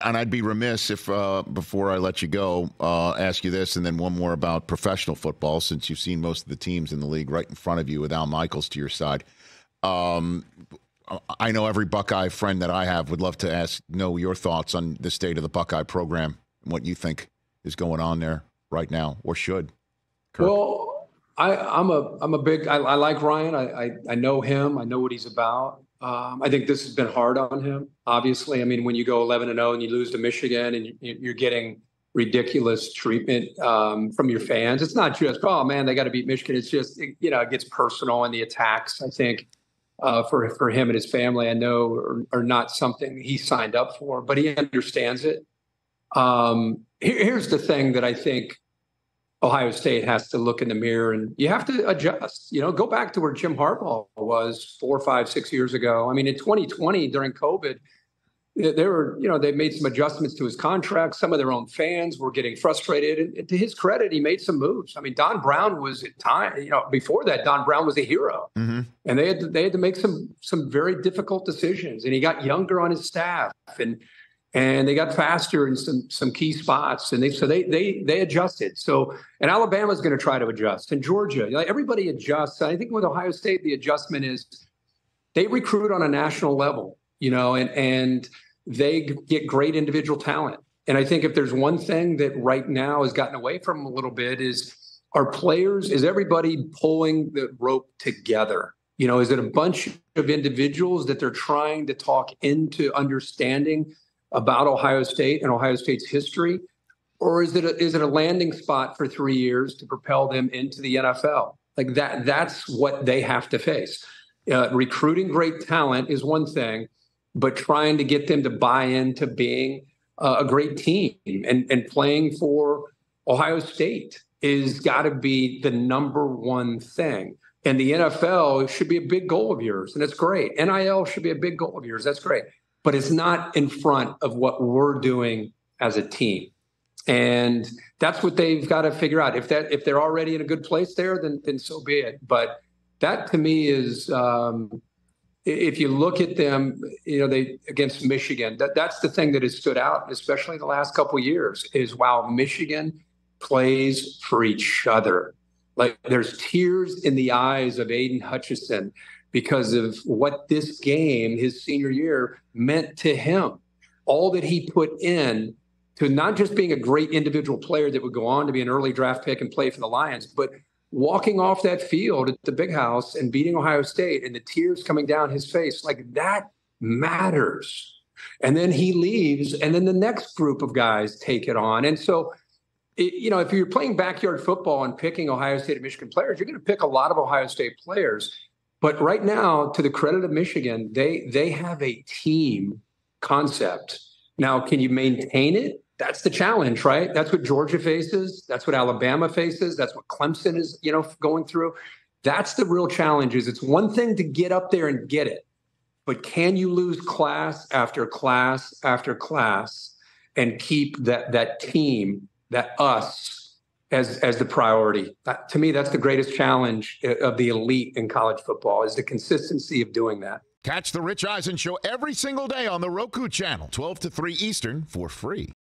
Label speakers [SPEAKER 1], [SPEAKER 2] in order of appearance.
[SPEAKER 1] And I'd be remiss if, before I let you go, ask you this, and then one more about professional football, since you've seen most of the teams in the league right in front of you with Al Michaels to your side. I know every Buckeye friend that I have would love to know your thoughts on the state of the Buckeye program and what you think is going on there right now, or should. Kirk.
[SPEAKER 2] Well, I'm a big. I like Ryan. I know him. I know what he's about. I think this has been hard on him. Obviously, I mean, when you go 11-0 and you lose to Michigan and you're getting ridiculous treatment from your fans, it's not just, oh man, they got to beat Michigan. It's just, it gets personal, and the attacks, I think, for him and his family, I know are not something he signed up for, but he understands it. Here's the thing that I think Ohio State has to look in the mirror, and you have to adjust. Go back to where Jim Harbaugh was 4, 5, 6 years ago. I mean, in 2020 during COVID, they made some adjustments to his contract. Some of their own fans were getting frustrated, and to his credit, he made some moves. I mean, Don Brown was at time. Before that, Don Brown was a hero, and they had to make some very difficult decisions. And he got younger on his staff, and they got faster in some key spots, and they adjusted. So, and Alabama's going to try to adjust, and Georgia, everybody adjusts. I think with Ohio State, the adjustment is they recruit on a national level, and they get great individual talent. And I think if there's one thing that right now has gotten away from them a little bit is everybody pulling the rope together? Is it a bunch of individuals that they're trying to talk into understanding about Ohio State and Ohio State's history? Or is it a landing spot for 3 years to propel them into the NFL? Like that's what they have to face. Recruiting great talent is one thing, but trying to get them to buy into being a great team and playing for Ohio State is got to be the number one thing. And the NFL should be a big goal of yours, and it's great. NIL should be a big goal of yours. That's great. But it's not in front of what we're doing as a team. And that's what they've got to figure out. If they're already in a good place there, then so be it. But that to me is, if you look at them, they against Michigan, that's the thing that has stood out, especially in the last couple of years, is wow, Michigan plays for each other. Like there's tears in the eyes of Aiden Hutchinson because of what this game, his senior year, meant to him. All that he put in to not just being a great individual player that would go on to be an early draft pick and play for the Lions, but walking off that field at the Big House and beating Ohio State and the tears coming down his face, like that matters. And then he leaves, and then the next group of guys take it on. And so, if you're playing backyard football and picking Ohio State and Michigan players, you're going to pick a lot of Ohio State players. But right now, to the credit of Michigan, they have a team concept. Now, can you maintain it? That's the challenge, right? That's what Georgia faces. That's what Alabama faces. That's what Clemson is, going through. That's the real challenge. Is it's one thing to get up there and get it, but can you lose class after class after class and keep that team, that us, as the priority? To me, that's the greatest challenge of the elite in college football, is the consistency of doing that.
[SPEAKER 1] Catch the Rich Eisen Show every single day on the Roku channel, 12 to 3 Eastern, for free.